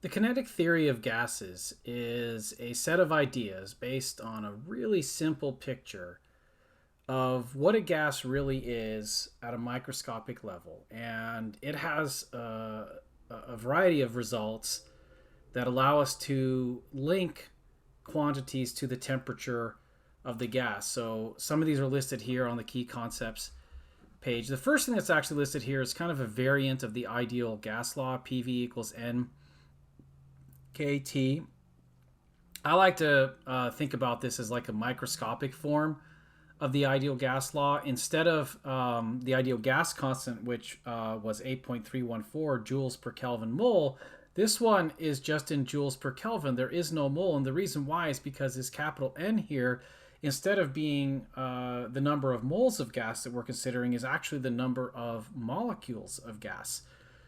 The kinetic theory of gases is a set of ideas based on a really simple picture of what a gas really is at a microscopic level. And it has a variety of results that allow us to link quantities to the temperature of the gas. So some of these are listed here on the key concepts page. The first thing that's actually listed here is kind of a variant of the ideal gas law, PV equals N KT. I like to think about this as like a microscopic form of the ideal gas law. Instead of the ideal gas constant, which was 8.314 joules per Kelvin mole, this one is just in joules per Kelvin. There is no mole, and the reason why is because this capital N here, instead of being the number of moles of gas that we're considering, is actually the number of molecules of gas.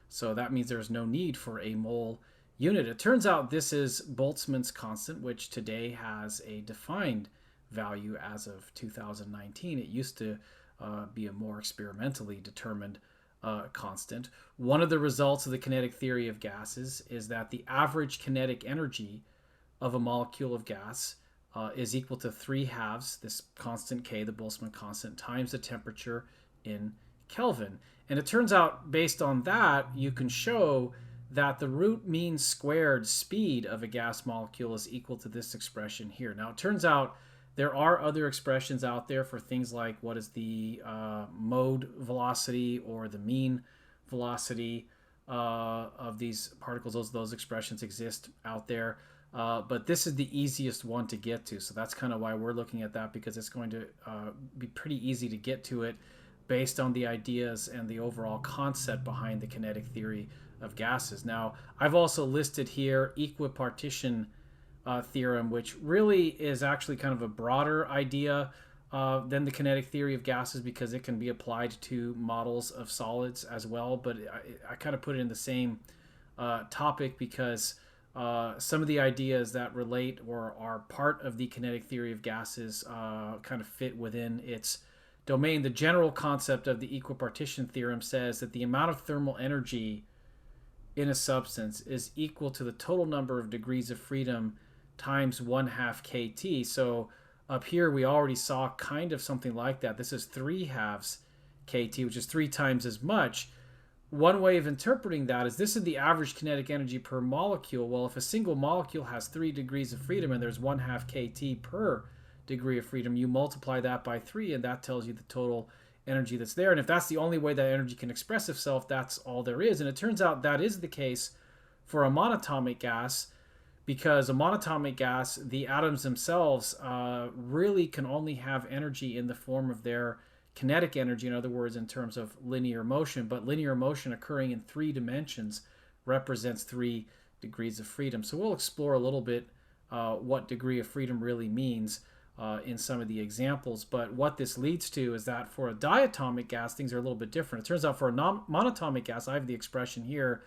So that means there's no need for a mole unit. It turns out this is Boltzmann's constant, which today has a defined value as of 2019. It used to be a more experimentally determined constant. One of the results of the kinetic theory of gases is that the average kinetic energy of a molecule of gas is equal to 3/2 this constant K, the Boltzmann constant, times the temperature in Kelvin. And it turns out, based on that, you can show that the root mean squared speed of a gas molecule is equal to this expression here. Now, it turns out there are other expressions out there for things like what is the mode velocity or the mean velocity of these particles. Those expressions exist out there. But this is the easiest one to get to. So that's kind of why we're looking at that, because it's going to be pretty easy to get to it based on the ideas and the overall concept behind the kinetic theory of gases. Now, I've also listed here equipartition theorem, which really is actually kind of a broader idea than the kinetic theory of gases, because it can be applied to models of solids as well. But I kind of put it in the same topic because some of the ideas that relate or are part of the kinetic theory of gases kind of fit within its domain. The general concept of the equipartition theorem says that the amount of thermal energy in a substance is equal to the total number of degrees of freedom times 1/2 kT. So up here we already saw kind of something like that. This is 3/2 kT, which is 3 times as much. One way of interpreting that is this is the average kinetic energy per molecule. Well, if a single molecule has 3 degrees of freedom and there's 1/2 kT per degree of freedom, you multiply that by 3 and that tells you the total energy that's there. And if that's the only way that energy can express itself, that's all there is. And it turns out that is the case for a monatomic gas, because a monatomic gas, the atoms themselves really can only have energy in the form of their kinetic energy, in other words, in terms of linear motion. But linear motion occurring in 3 dimensions represents 3 degrees of freedom. So we'll explore a little bit what degree of freedom really means in some of the examples. But what this leads to is that for a diatomic gas, things are a little bit different. It turns out for a monatomic gas, I have the expression here,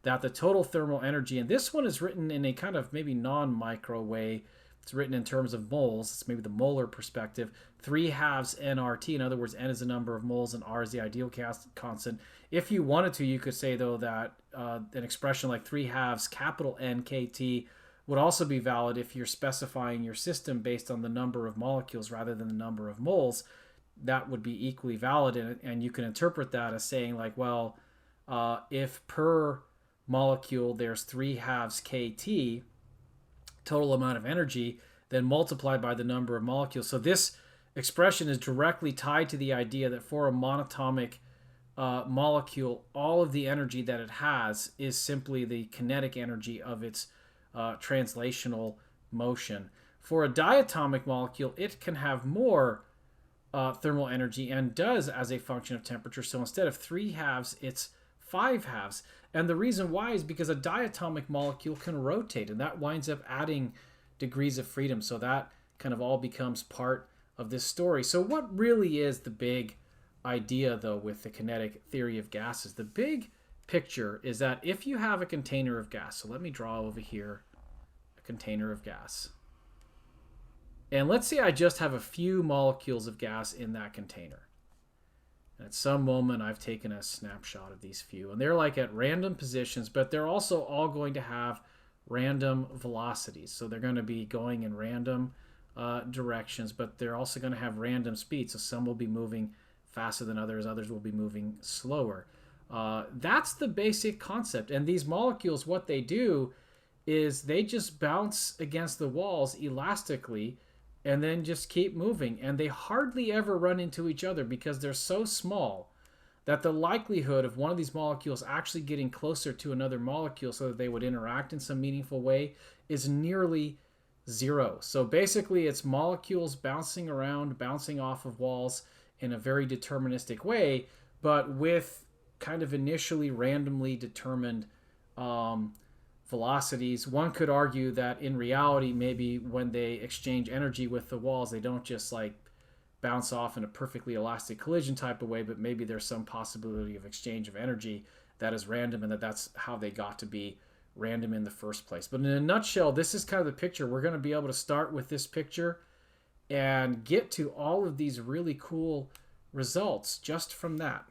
that the total thermal energy, and this one is written in a kind of maybe non-micro way. It's written in terms of moles. It's maybe the molar perspective. 3/2 nRT. In other words, N is the number of moles and R is the ideal constant. If you wanted to, you could say, though, that an expression like 3/2 capital N KT would also be valid if you're specifying your system based on the number of molecules rather than the number of moles. That would be equally valid, and you can interpret that as saying, like, well, if per molecule there's 3/2 kT total amount of energy, then multiplied by the number of molecules. So this expression is directly tied to the idea that for a monatomic molecule, all of the energy that it has is simply the kinetic energy of its translational motion. For a diatomic molecule, it can have more thermal energy and does as a function of temperature. So instead of 3/2, it's 5/2. And the reason why is because a diatomic molecule can rotate, and that winds up adding degrees of freedom. So that kind of all becomes part of this story. So what really is the big idea, though, with the kinetic theory of gases? The big picture is that if you have a container of gas, so let me draw over here a container of gas. And let's say I just have a few molecules of gas in that container. At some moment, I've taken a snapshot of these few, and they're like at random positions, but they're also all going to have random velocities. So they're going to be going in random directions, but they're also going to have random speeds. So some will be moving faster than others, others will be moving slower. That's the basic concept. And these molecules, what they do is they just bounce against the walls elastically and then just keep moving. And they hardly ever run into each other because they're so small that the likelihood of one of these molecules actually getting closer to another molecule so that they would interact in some meaningful way is nearly zero. So basically it's molecules bouncing around, bouncing off of walls in a very deterministic way, but with kind of initially randomly determined velocities. One could argue that in reality, maybe when they exchange energy with the walls, they don't just like bounce off in a perfectly elastic collision type of way, but maybe there's some possibility of exchange of energy that is random, and that's how they got to be random in the first place. But in a nutshell, this is kind of the picture. We're going to be able to start with this picture and get to all of these really cool results just from that.